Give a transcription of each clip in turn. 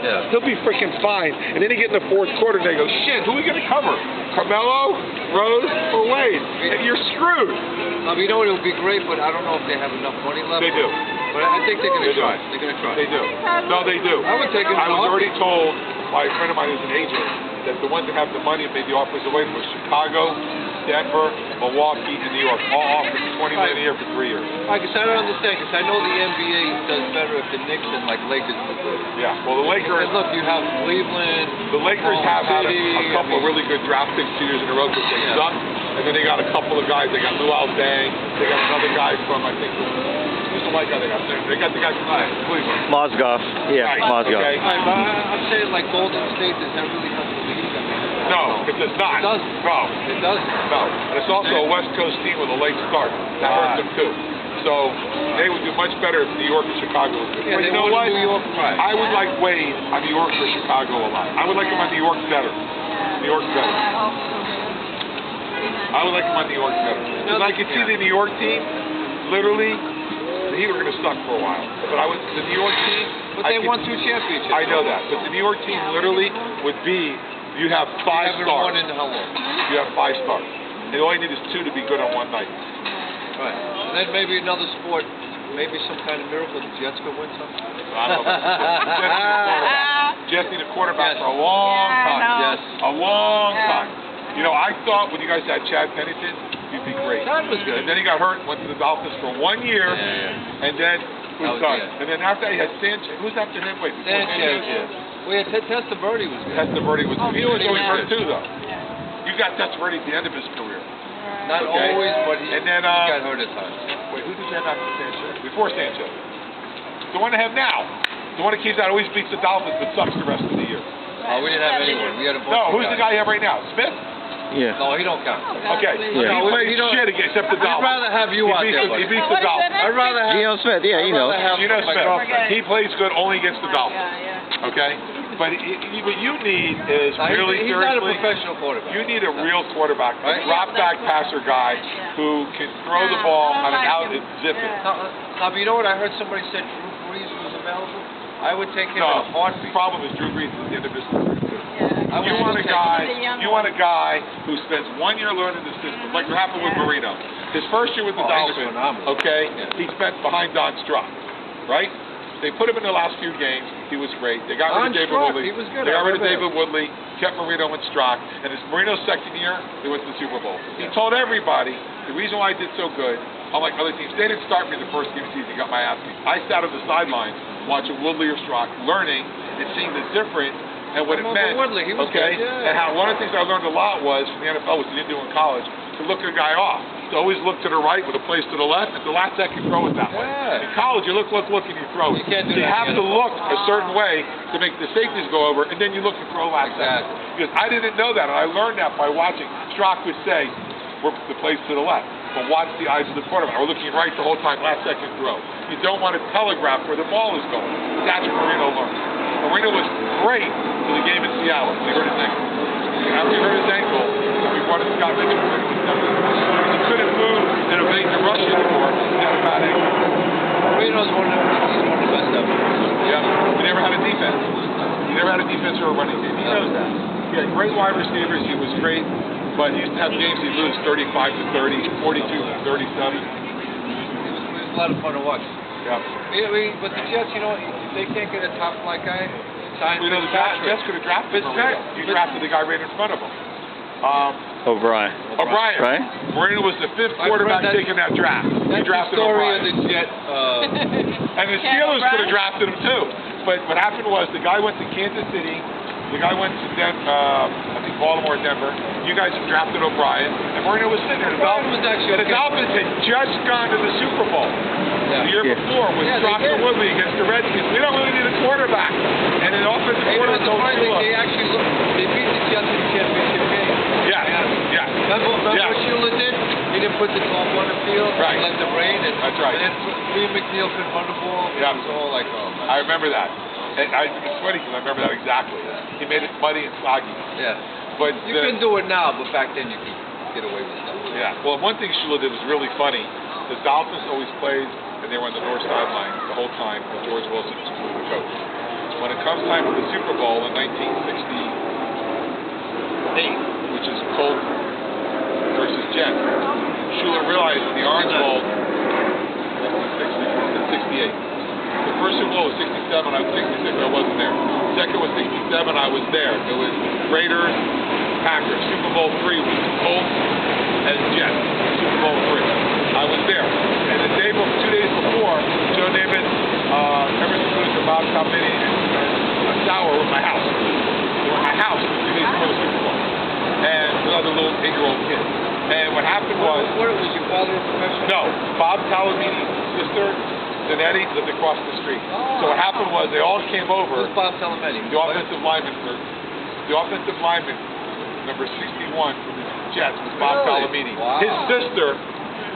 Yeah. He'll be freaking fine. And then they get in the fourth quarter and they go, shit, who are we going to cover? Carmelo, Rose, or Wade? And you're screwed. You know what, it would be great, but I don't know if they have enough money left. They do. But I think they're going to try. They're going to try. They do. No, they do. I would take it. I was already told by a friend of mine who's an agent that the ones that have the money and made the offers away was Chicago, Denver, Milwaukee, and New York. All offered $20 million a year for 3 years. I guess I don't understand, because I know the NBA does better if the Knicks and like Lakers do good. Yeah, well the Lakers... And look, you have Cleveland... The Lakers have had a couple of really good draft picks 2 years in a row because they suck. And then they got a couple of guys. They got Luol Deng. They got another guy from, I think, who's the white guy they got? They got the guy from Cleveland. Mozgov. Yeah, right. Mozgov. Okay. Right, but I'm saying like Golden State, does that really help the league? I mean, no, it does not. It doesn't. No. It doesn't. No. And it's also a West Coast team with a late start. That hurts them too. So they would do much better if New York and Chicago was good. Yeah, but you know what? New York, right. I would like Wade on New York for Chicago a lot. I would like him on New York better. New York's better. I would like him on New York better. Because I could see the New York team, literally, the Heat are going to suck for a while. But the New York team... But they won 2 championships. I know that. But the New York team literally would be, you have 5 stars. You haven't won in how long? You have 5 stars. And all you need is 2 to be good on one night. Right. And then maybe another sport, maybe some kind of miracle, the Jets could win something. I don't know about the Jets need a quarterback for a long time. Yes. A long time. You know, I thought when you guys had Chad Pennington, you'd be great. That was good. And then he got hurt, went to the Dolphins for 1 year, and then who's done? And then after that, he had Sanchez. Who's after him? Wait, Sanchez. Yeah. We had Testaverde was good. Testaverde was good. He was always hurt too, though. Yeah. You got Testaverde at the end of his career. Not always, but he and then, got hurt at times. Wait, who did that after Sanchez? Before Sanchez. The one they have now. The one that keeps out always beats the Dolphins but sucks the rest of the year. Oh, we didn't have anyone. We had a bunch No, of who's guys. the guy you have right now? Smith? Yeah. No, he don't count. Okay. Yeah. He plays shit except the Dolphins. I'd rather have you out there. He beats the Dolphins. I'd rather have Geno Smith, yeah, you know. Geno Smith. He plays good only against the Dolphins. Yeah. Okay? But what you need is really he's seriously. Not a professional quarterback. You need a real quarterback, a Right? drop back passer guy who can throw the ball on an out and zip it. Now, you know what? I heard somebody said Drew Brees was available. I would take him in a heartbeat. The problem is Drew Brees is at the end of his career too. Yeah. You want a guy who spends 1 year learning the system, like what happened with Marino. His first year with the Dolphins, he spent behind Don Strock, right? They put him in the last few games. He was great. They got rid of David Woodley. He was good. They got rid of David Woodley, kept Marino and Strock, and his Marino's second year, they went to the Super Bowl. He told everybody the reason why I did so good, unlike other teams, they didn't start me the first game of the season. Got my ass beat. I sat on the sidelines watching Woodley or Strock, learning and seeing the difference and what it meant. Woodley, he was good, yeah. And how one of the things I learned a lot was from the NFL, which I didn't do in college, to look a guy off. To always look to the right with a place to the left. At the last second, throw it that way. In college, you look, and you throw it. You can't do you that. have to look a certain way to make the safeties go over, and then you look and throw last second. Because I didn't know that, and I learned that by watching. Strock would say, "We're the place to the left." But watch the eyes of the quarterback. We're looking right the whole time, last second throw. You don't want to telegraph where the ball is going. That's what Marino learned. Marino was great for the game in Seattle when he hurt his ankle. After he hurt his ankle, we brought in Scott Mitchell. Marino was never he couldn't move and evade the rush anymore. He had a bad ankle. Marino's one of the best ever. Yeah. He never had a defense. He never had a defense or a running game. He knows that. He had great wide receivers. He was great. But he used to have games he'd lose 35 to 30, 42 to 37. It was a lot of fun to watch. Yeah. But the Jets, you know, they can't get a top flight guy. You know, the Jets could have drafted Marino. You drafted the guy right in front of him. O'Brien. Right? Marino was the 5th quarterback taking that draft. He drafted O'Brien. O'Brien. Of the Jet. And the Steelers could have drafted him too. But what happened was the guy went to Kansas City. The guy went to I think Baltimore, Denver. You guys have drafted O'Brien, and Marino was sitting there. The Dolphins had just gone to the Super Bowl the year before with Strock and Woodley against the Redskins. We don't really need a quarterback, and an offensive quarterback. They actually they beat the Jets in the championship game. Yeah. Remember what Shula did? He didn't put the top on the field. Right. He let them rain. That's right. And then Lee McNeil could run the ball. Yeah. It was all like, oh, man. I remember that. And it's funny because I remember that exactly. He made it muddy and soggy. Yeah. But you can do it now, but back then you could get away with stuff. Yeah. Well, one thing Shula did was really funny. The Dolphins always played, and they were on the north sideline the whole time with George Wilson was the coach. when it comes time for the Super Bowl in 1968, which is Colts versus Jets, Shula realized that the Orange Bowl was 68. The first Super Bowl was 67, I was 66, I wasn't there. Second was 67, I was there. It was Raiders, Packers. Super Bowl III was Colts and Jets. Super Bowl III. I was there. And the day before, 2 days before, Joe Namath, Emerson Lewis, and Bob Calmini, and Sauer were at my house. They were at my house 2 days before the Super Bowl. And another little 8-year-old kid. And what happened was... What was your father a professional? No. Bob Calmini's sister, Zanetti, lived across the street. Oh. So what happened was they all came over. Who's Bob Calmini? The offensive lineman, number 61 for the Jets, was Bob Calmini. Wow. His sister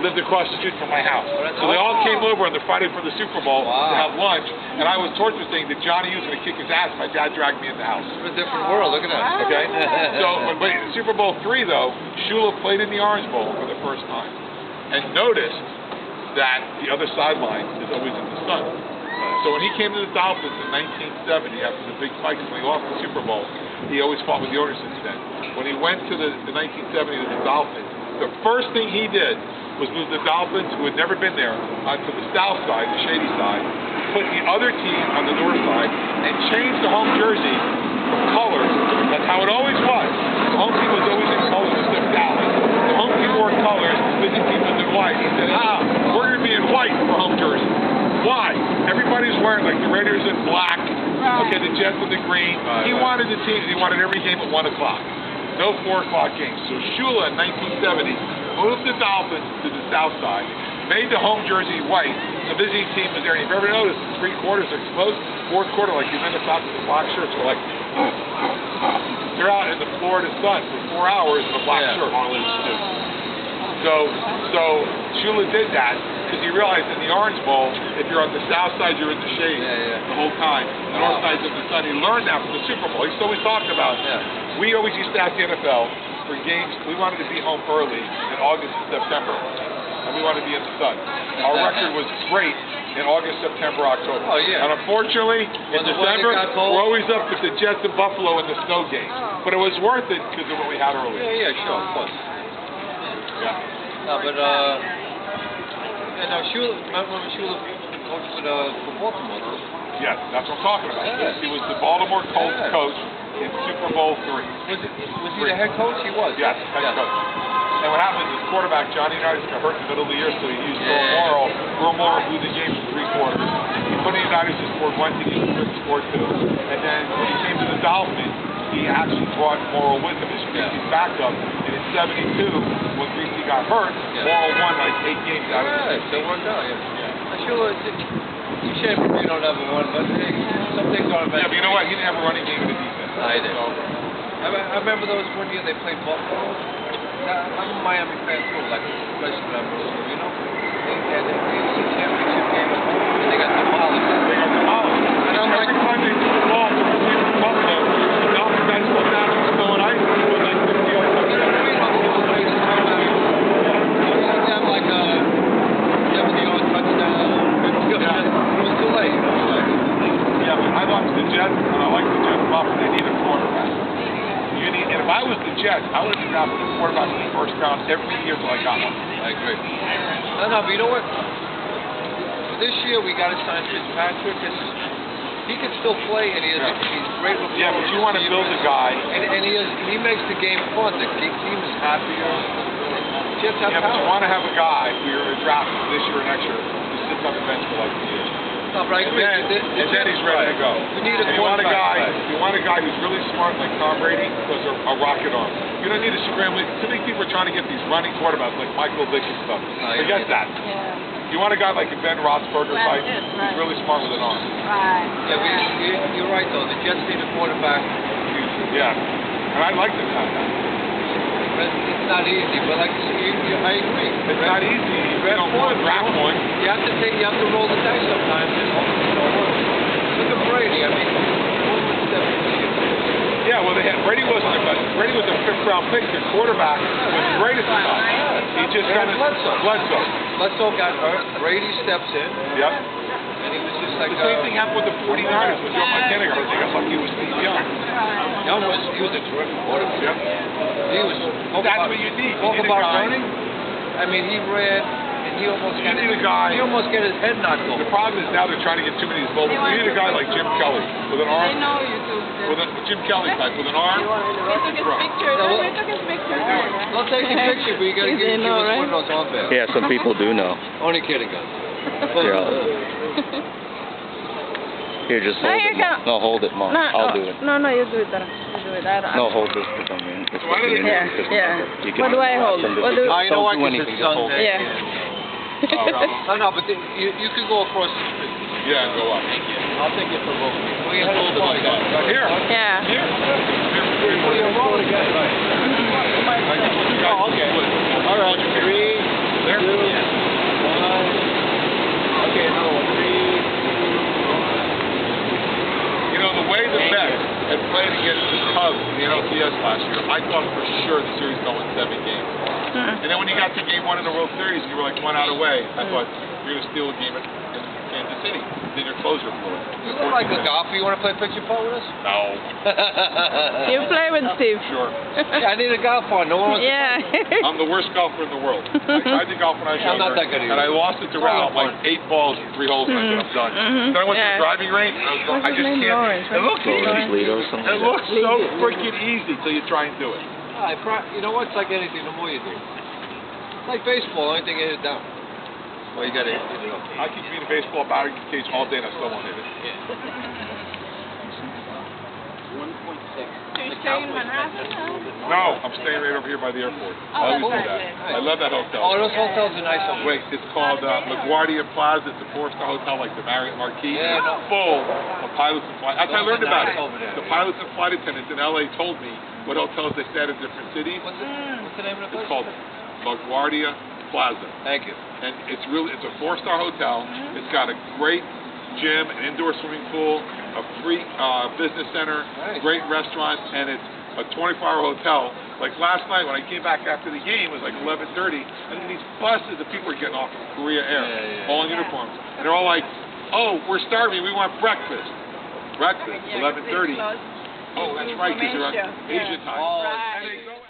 lived across the street from my house. So they all came over on the Friday for the Super Bowl to have lunch, and I was tortured saying that Johnny was going to kick his ass. My dad dragged me in the house. It's a different world. Look at that. Okay? So, but Super Bowl III, though, Shula played in the Orange Bowl for the first time and noticed that the other sideline is always in the sun. So when he came to the Dolphins in 1970, after the big fights when he lost the Super Bowl, he always fought with the owner since then. When he went to the 1970 to the Dolphins, the first thing he did was move the Dolphins, who had never been there, onto the south side, the shady side, put the other team on the north side, and change the home jersey from colors. That's how it always was. The home team was always in colors instead of Dallas. The home team wore colors, the visiting team was in white. He said, we're going to be in white for home jersey. Why? Everybody's wearing, like the Raiders in black, okay, the Jets in the green. He wanted the teams, he wanted every game at 1 o'clock. No 4 o'clock games. So Shula in 1970 moved the Dolphins to the south side, made the home jersey white. The visiting team was there. And if you ever noticed, 3 quarters are exposed. 4th quarter, like you Minnesota with the black shirts, were like, they're out in the Florida sun for 4 hours in a black shirt. Marlins too. So Shula did that because he realized in the Orange Bowl, if you're on the south side, you're in the shade the whole time. The north side's in the sun. He learned that from the Super Bowl. He's always talked about. We always used to ask the NFL for games. We wanted to be home early in August and September, and we wanted to be in the sun. Our record was great in August, September, October. Oh, yeah. And unfortunately, in December, we're always up with the Jets and Buffalo in the snow games. But it was worth it because of what we had earlier. Yeah, sure, of course. No, but Shula, remember when Shula coached for Baltimore? Yes, that's what I'm talking about. Yeah. He was the Baltimore Colts coach in Super Bowl III. Was he the head coach? He was. Yes, head coach. And what happened is quarterback Johnny Unitas got hurt in the middle of the year, so he used Earl Morrow blew the game for 3 quarters. He put in Unitas and scored 1, he couldn't score 2. And then when he came to the Dolphins, he actually brought Morrow with him as Greasy's backup. And in 72, when Greasy got hurt, Morrow won like 8 games out of the 6. So it worked out, Shula, you shame you don't have one, but some things aren't bad. Yeah, but you know what? He didn't have a running game in the defense. I did. I remember those one year they played Buffalo. I'm a Miami fan too, like especially when I'm little, you know. And they played the championship game at home, and they got demolished. And I'm like, every time they threw the ball to Buffalo, the Dolphins guys go down and snow and ice. It was like 50 yards. you know what I mean? Have like a 70-yard touchdown. It was too late, you know. Yeah, but I watched the Jets, and I like the Jets. They need a quarterback. And if I was the Jets, I would have drafted a quarterback in the first round every year till I got one. I agree. No, but you know what? This year we got to sign Fitzpatrick. He can still play, and he's great with. Yeah, but you want to build a guy. And he makes the game fun. The team is happier. Jets have but you power. want to have a guy who you're going to draft this year or next year who sits on the bench for like 2 years. No, but I agree. And then he's ready to go. We need a quarterback. You want a guy who's really smart like Tom Brady because they're a rocket arm. You don't need a scrambling. Too many people are trying to get these running quarterbacks like Michael Vick and stuff. Forget that. Yeah. You want a guy like a Ben Roethlisberger type who's really smart with an arm. Right. Yeah, you're right though. The Jets need a quarterback. Yeah, and I'd like to have that. But it's not easy. But like I agree. It's not easy. You don't want to draft one. You have to roll the dice sometimes. And look at Brady. I mean, one step this year. Yeah, well, Brady wasn't Brady was a 5th round pick. The quarterback was great at the time. He just kind of Bledsoe got hurt. Brady steps in. Yep. And he was just like the same thing happened with the 49ers with Joe Montana. They got lucky he was Steve Young. Young he was a terrific quarterback. Yep. He was. That's what you need. Talk You need a about guy. running. I mean, he ran, and he almost You need a guy. He almost got his head knocked off. The problem is now they're trying to get too many of these mobile. You need a guy like Jim Kelly with an arm. They know you do. With a Jim Kelly type with an arm. We took his picture. We took his picture. They'll take a picture, but you got to give us one of those on there. Yeah, some people do know. Only kidding, guys. Here, just hold it, Mom. No, hold it, Mom. I'll do it. No, you do it, Dara. You do it. No, hold this because I mean, it's Why did it- Yeah. You What do I hold? What do? You know what? do 'Cause anything, it's just hold it. Yeah. No, but you could go across the street. Yeah, and go up. I'll take it for both. Well, you had to hold it like that. Here. Yeah. Here. Well, you're rolling again, right? Oh, okay. All right. 3, 2, 1. Okay, another one. 3, 2, 1. You know, the way the Mets had played against the Cubs in the NLCS last year, I thought for sure the series going 7 games. And then when you got to game 1 in the World Series and you were like 1 out away, I thought you're going to steal a game in Kansas City. Then your closer blew it. You look like a golfer. You want to play picture putt with us? No. You play with Steve. Sure. Yeah, I need a golf partner. No one wants Yeah. I'm the worst golfer in the world. I tried to golf when I was I'm younger, not that good either. and I lost it to Ralph, like 8 balls and 3 holes, and I said, I'm done. Then I went to the driving range, and I was going, I What's just his name? can't. Lawrence, It looks Lawrence easy. Lito or something It like that. looks so freaking easy till you try and do it. You know what? It's like anything. The more you do. It's like baseball. Only thing you hit it down. Well, you got to hit it up. I could be in a baseball batting cage all day and I still won't hit it. Do you stay in Manhattan? No, I'm staying right over here by the airport. I always do that. I love that hotel. Oh, those hotels are nice. Wait, it's called LaGuardia Plaza. It's a 4-star hotel like the Marriott Marquis. Yeah, no. Full of pilots and flight. That's how I learned about it. Over there. The pilots and flight attendants in LA told me what hotels they stayed in different cities. What's the name of the place? It's called LaGuardia Plaza. Thank you. And it's a 4-star hotel. It's got a great gym, an indoor swimming pool, a free business center, Nice. great restaurant, and it's a 24-hour hotel. Like last night when I came back after the game, it was like 11:30, and then these buses of people are getting off from Korea Air, all in uniforms, and they're all like, "Oh, we're starving. We want breakfast." Breakfast, 11:30. Oh, that's right, because they're on Asian time. Oh, And they